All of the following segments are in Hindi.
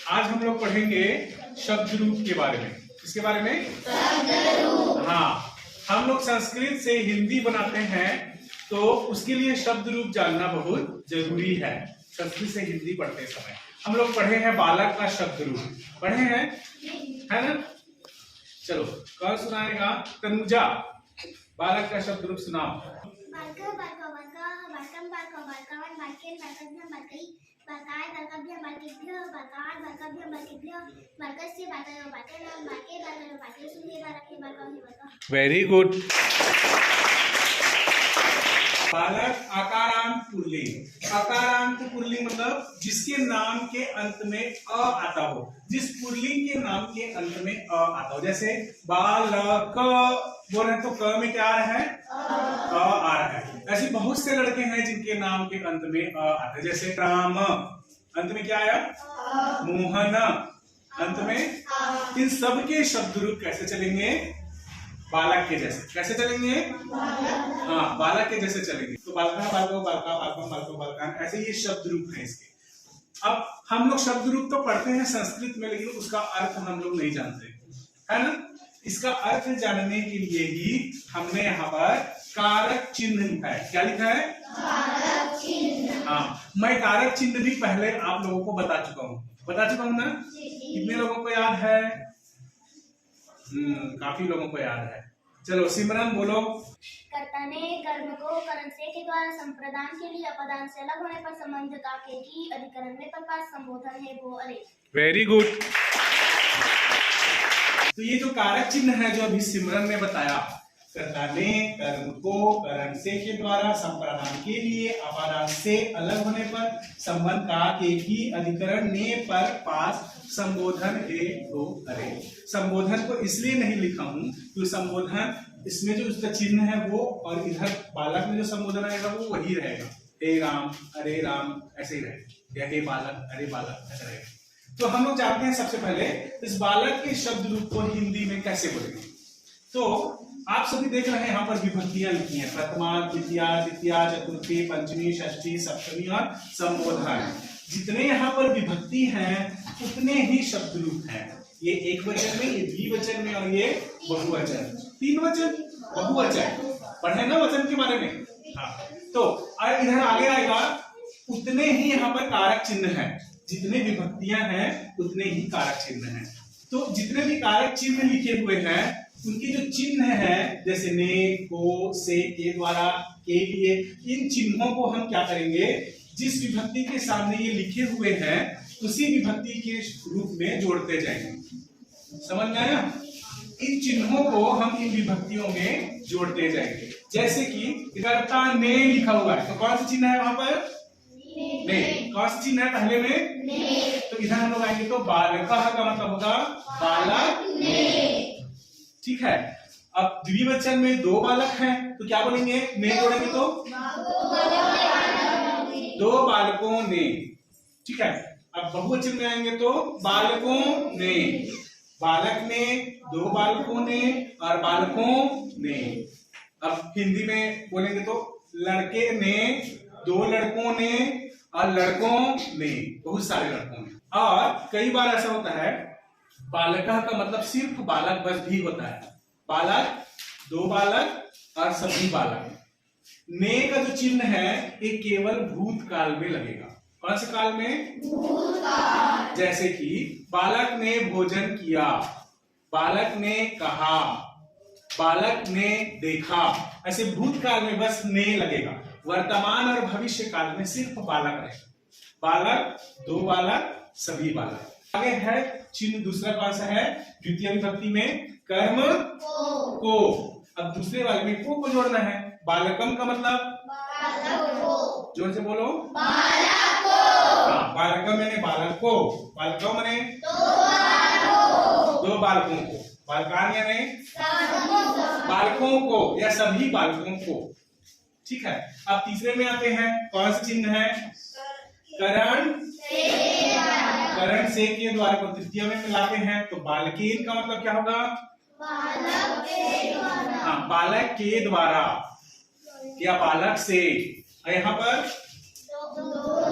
आज हम लोग पढ़ेंगे शब्द रूप के बारे में। किसके बारे में? हाँ, हम लोग संस्कृत से हिंदी बनाते हैं तो उसके लिए शब्द रूप जानना बहुत जरूरी है। संस्कृत से हिंदी पढ़ते समय हम लोग पढ़े हैं बालक का शब्द रूप, पढ़े हैं, है ना? चलो कौन सुनाएगा? तनुजा, बालक का शब्द रूप सुनाओ। Very good. बालक आकारांत पुल्लिंग। आकारांत पुल्लिंग मतलब जिसके नाम के अंत में अ आता हो, जिस पुल्लिंग के नाम के अंत में अ आता हो। जैसे बालक बोल रहे तो क में क्या आ रहा है? अ आ रहा है। ऐसे बहुत से लड़के हैं जिनके नाम के अंत में अ आता है। जैसे राम, अंत में क्या आया? मोहन, अंत में। इन सब के शब्द रूप कैसे चलेंगे? बालक के जैसे। कैसे चलेंगे? हाँ, बालक के जैसे चलेंगे। तो बालका, बालको, बालका, बालकम, बालको, बालकान, ऐसे ये शब्द रूप हैं इसके। अब हम लोग शब्द रूप तो पढ़ते हैं संस्कृत में, लेकिन उसका अर्थ हम लोग नहीं जानते, है ना? इसका अर्थ जानने के लिए ही हमने यहाँ पर कारक चिन्ह लिखा है। क्या लिखा है? कारक चिन्ह। हाँ, मैं कारक चिन्ह भी पहले आप लोगों को बता चुका हूँ ना? कितने लोगों को याद है? काफी लोगों को याद है। चलो सिमरन बोलो। कर्ता ने कर्म को करण से के द्वारा संप्रदान के लिए अपदान से अलग होने पर संबंध का के की अधिकरण में प्रकार संबोधन है वो अरे। Very good. तो ये जो कारक चिन्ह है जो अभी सिमरन ने बताया, कर्ता ने कर्म को करण से के द्वारा संप्रदान के लिए अपदान से अलग होने पर संबंध का के की अधिकरण ने पर पास संबोधन है तो अरे। संबोधन को इसलिए नहीं लिखा हूं क्योंकि संबोधन इसमें जो उसका चिन्ह है वो, और इधर बालक में जो संबोधन आएगा वो वही रहेगा। हे राम, अरे राम, ऐसे ही रहेगा, या हे बालक, अरे बालक, ऐसा रहेगा। तो हम लोग जानते हैं सबसे पहले इस बालक के शब्द रूप को हिंदी में कैसे बोलेंगे। तो आप सभी देख रहे हैं यहाँ पर विभक्तियां लिखी हैं, प्रथमा, द्वितीया, तृतीया, चतुर्थी, पंचमी, षष्ठी, सप्तमी और संबोधन। जितने यहाँ पर विभक्ति हैं उतने ही शब्द रूप हैं। ये एक वचन में, ये द्विवचन में और ये बहुवचन, तीन वचन, बहुवचन। पढ़े ना वचन के बारे में? हाँ। तो इधर आगे आएगा उतने ही यहाँ पर कारक चिन्ह हैं। जितने विभक्तियां हैं उतने ही कारक चिन्ह हैं। तो जितने भी कारक चिन्ह लिखे हुए हैं उनके जो चिन्ह हैं, जैसे ने, को, से, के द्वारा, के लिए, इन चिन्हों को हम क्या करेंगे? जिस विभक्ति के सामने ये लिखे हुए हैं उसी विभक्ति के रूप में जोड़ते जाएंगे। समझ में आया? इन चिन्हों को हम इन विभक्तियों में जोड़ते जाएंगे। जैसे कि कर्ता ने लिखा हुआ है तो कौन सा चिन्ह है वहां पर? ने। कौन सा चिन्ह है पहले में? ने। तो इधर हम लोग आएंगे तो बालकः का मतलब होगा बालक ने। ठीक है। अब द्विवचन में दो बालक हैं तो क्या बोलेंगे? ने जोड़ेंगे तो दो बालकों ने। ठीक है। अब बहुवचन में आएंगे तो बालकों ने, बालक ने, दो बालकों ने और बालकों ने। अब हिंदी में बोलेंगे तो लड़के ने, दो लड़कों ने और लड़कों ने, बहुत सारे लड़कों ने। और कई बार ऐसा होता है बालकः का मतलब सिर्फ बालक बस भी होता है। बालक, दो बालक और सभी बालक। ने का जो चिन्ह है ये केवल भूतकाल में लगेगा। कौन से काल में? भूतकाल। जैसे कि बालक ने भोजन किया, बालक ने कहा, बालक ने देखा, ऐसे भूतकाल में बस ने लगेगा। वर्तमान और भविष्य काल में सिर्फ बालक रहेगा। बालक, दो बालक, सभी बालक। आगे है चिन्ह दूसरा कौन सा है? द्वितीय विभक्ति में कर्म को। अब दूसरे वाले में को जोड़ना है। बालकम का मतलब बालक को। जोर से बोलो, बालक को। हाँ, बालकम यानी बालक को, बालकम यानी दो बालकों को, बालकान यानी बालकों को या सभी बालकों को। ठीक है। अब तीसरे में आते हैं, कौन सा चिन्ह है? करण करण से के द्वारा को तृतीय में मिलाते हैं तो बालकेन का मतलब क्या होगा? बालक के द्वारा। हाँ, बालक के द्वारा या बालक से। यहाँ पर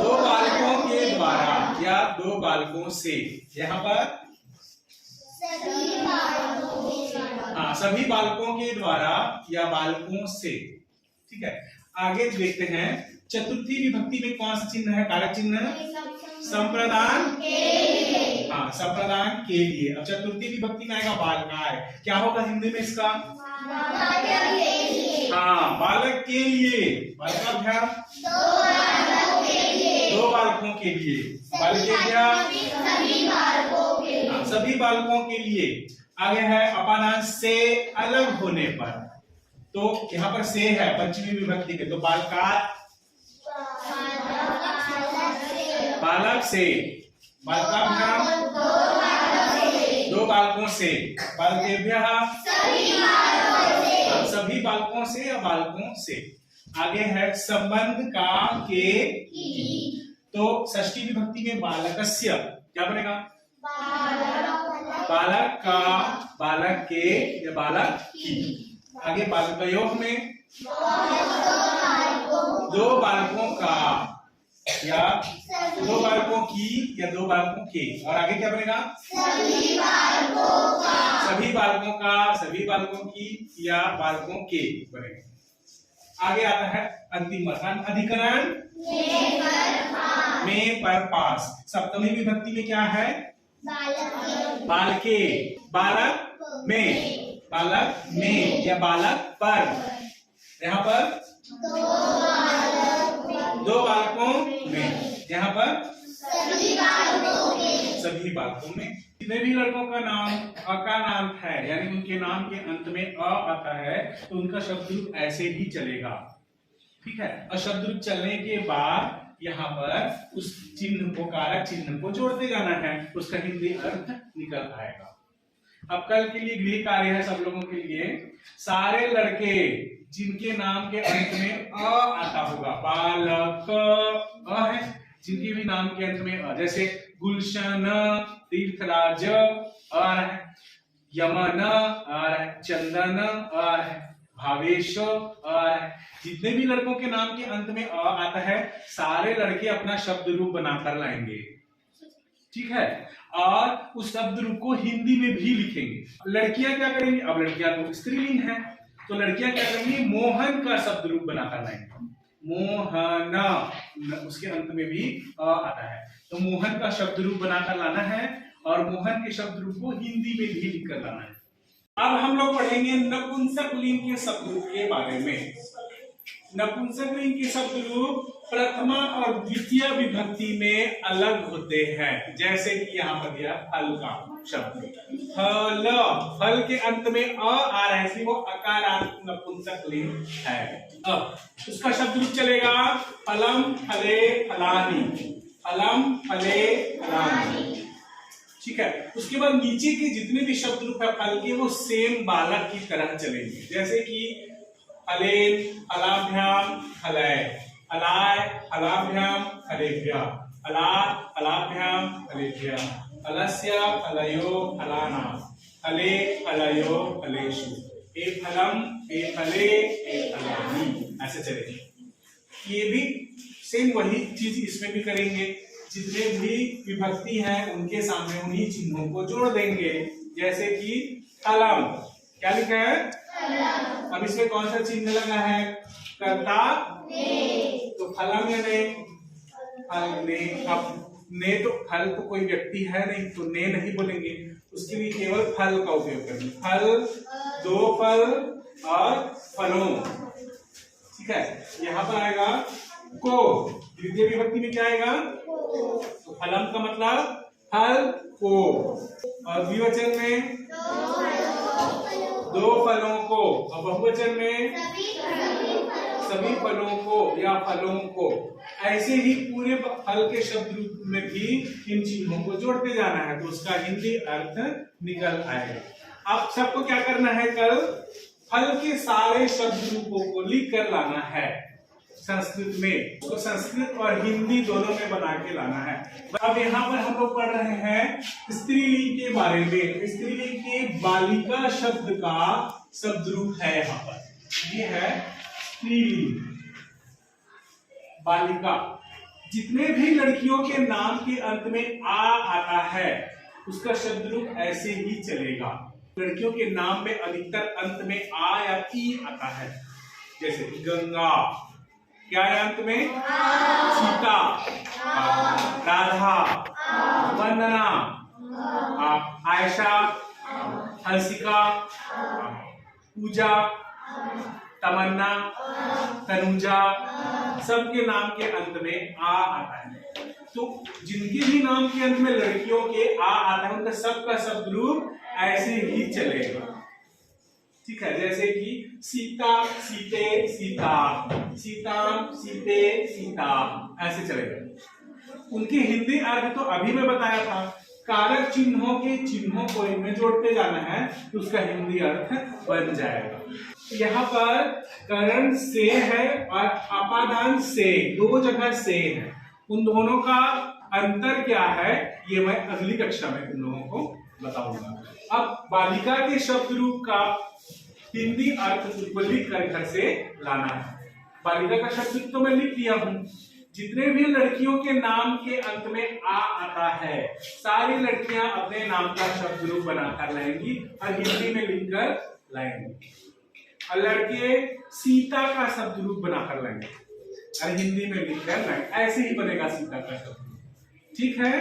दो बालकों के द्वारा या दो बालकों से। यहाँ पर हाँ, सभी बालकों के द्वारा या बालकों से। ठीक है, आगे देखते हैं चतुर्थी विभक्ति में कौन सा चिन्ह है, कारक चिन्ह? संप्रदान हाँ, संप्रदान के लिए। अब चतुर्थी विभक्ति में आएगा बालकाय, क्या होगा हिंदी में इसका? हाँ, बालक के लिए। बालकाभ्याम दो बालकों के लिए। बालकेभ्याम सभी बालकों के लिए। आगे है अपादान से अलग होने पर, तो यहाँ पर से है पंचमी विभक्ति के, तो बालकार बालक से। बालकाभ्याम दो बालकों से। बालकेभ्यः सभी बालकों से या बालकों से। आगे है संबंध का के, तो षष्ठी विभक्ति में बालकस्य क्या बनेगा? बालक का, बालक के या बालक की। आगे बालकयोः में दो बालकों का या दो बालकों की या दो बालकों के। और आगे क्या बनेगा? सभी बालकों का, सभी बालकों की या बालकों के बनेगा। आगे आता है अंतिम अधिकरण में पर पास। सप्तमी विभक्ति में क्या है? बालके। बालक में, बालक में या बालक पर। यहाँ पर दो बालकों में, यहाँ पर सभी बालकों में। जितने भी लड़कों का नाम का नाम है, यानी उनके नाम के अंत में अ आता है, तो उनका शब्द रूप ऐसे ही चलेगा। ठीक है, और शब्द रूप चलने के बाद यहाँ पर उस चिन्ह को, कारक चिन्ह को जोड़ते जाना है, उसका हिंदी अर्थ निकल आएगा। अब कल के लिए गृह कार्य है सब लोगों के लिए। सारे लड़के जिनके नाम के अंत में अ आता होगा, बालक अ है, जिनके भी नाम के अंत में अ, जैसे गुलशन, तीर्थराज आ रहा है, यमन आ रहा है, चंदन आ रहा है, भावेश आ रहा है। जितने भी लड़कों के नाम के अंत में अ आता है, सारे लड़के अपना शब्द रूप बनाकर लाएंगे। ठीक है, और उस शब्द रूप को हिंदी में भी लिखेंगे। लड़कियां क्या करेंगी? अब लड़कियां तो स्त्रीलिंग है, तो लड़कियां क्या करेंगी? मोहन का शब्द रूप बनाकर लाएंगे। मोहन, उसके अंत में भी अ आता है, तो मोहन का शब्द रूप बनाकर लाना है और मोहन के शब्द रूप को हिंदी में भी लिखकर लाना है। अब हम लोग पढ़ेंगे नपुंसकलिंग के शब्द रूप के बारे में। नपुंसकलिंग के शब्द रूप प्रथमा और द्वितीय विभक्ति में अलग होते हैं। जैसे कि यहाँ पर दिया फल का शब्द, फल, फल के अंत में अ आ रहा है, इसलिए वो अकारांत नपुंसकलिंग है। अब उसका शब्द रूप चलेगा फलम फले फलानी, फलम फले फलानी। ठीक है, उसके बाद नीचे के जितने भी शब्द रूप है फल के, वो सेम बालक की तरह चलेंगे। जैसे कि फलेन, फलाभ्याम, फलय, फलाय, फलाभ्याम, फलेभ्यः, फलात्, फलाभ्याम, फलेभ्यः, फलस्य, फलयो, फलानां, फले, फलयो, फलेषु, ए फलम, ए फले, ए फलानि, ऐसे चलेंगे। ये भी सेम वही चीज इसमें भी करेंगे। जितने भी विभक्ति हैं उनके सामने उन्हीं चिन्हों को जोड़ देंगे। जैसे कि फलम, क्या लिखा है? अब इसमें कौन सा चिन्ह लगा है? कर्ता ने, तो फलम या ने? फल ने। अब ने तो फल तो कोई व्यक्ति है नहीं, तो ने नहीं बोलेंगे, उसके लिए केवल फल का उपयोग करेंगे। फल, दो फल और फलों। ठीक है, यहाँ पर आएगा को, द्वितीय विभक्ति में क्या आएगा? तो फलम का मतलब फल को, और द्विवचन में दो फलों को, और बहुवचन में सभी फलों को या फलों को। ऐसे ही पूरे फल के शब्द रूप में भी इन चिन्हों को जोड़ते जाना है, तो उसका हिंदी अर्थ निकल आएगा। अब सबको क्या करना है? कल फल के सारे शब्द रूपों को लिख कर लाना है संस्कृत में, तो संस्कृत और हिंदी दोनों में बना के लाना है। अब यहाँ पर हम लोग पढ़ रहे हैं स्त्रीलिंग के बारे में। स्त्रीलिंग के बालिका शब्द का शब्द रूप है यहाँ पर, ये है स्त्रीलिंग, बालिका। जितने भी लड़कियों के नाम के अंत में आ आता है उसका शब्द रूप ऐसे ही चलेगा। लड़कियों के नाम में अधिकतर अंत में आ या ई आता है, जैसे गंगा, क्या है अंत में? सीता, राधा, वंदना, आयशा, हंसिका, पूजा, तमन्ना, तनुजा, सबके नाम के अंत में आ आता है। तो जिनके भी नाम के अंत में लड़कियों के आ आता है उनका सबका शब्द रूप ऐसे ही चलेगा। ठीक है, जैसे कि सीता, सीते, सीता, सीता, सीते, सीता, ऐसे चलेगा। उनके हिंदी अर्थ तो अभी मैं बताया था। कारक चिन्हों के चिन्हों को इनमें जोड़ते जाना है तो उसका हिंदी अर्थ बन जाएगा। यहाँ पर करण से है और अपादान से, दो जगह से है। उन दोनों का अंतर क्या है ये मैं अगली कक्षा में तुम लोगों को बताऊंगा। अब बालिका के शब्द रूप का हिंदी अर्थ तुमको लिख कर घर से लाना है। बालिका का शब्द रूप तो मैं लिख दिया हूं। जितने भी लड़कियों के नाम के अंत में आ आता है सारी लड़कियां अपने नाम का शब्द रूप बनाकर लाएंगी और हिंदी में लिखकर लाएंगी, और लड़के सीता का शब्द रूप बनाकर लाएंगे और हिंदी में लिखकर लाएंगे। ऐसे ही बनेगा सीता का शब्द। ठीक है।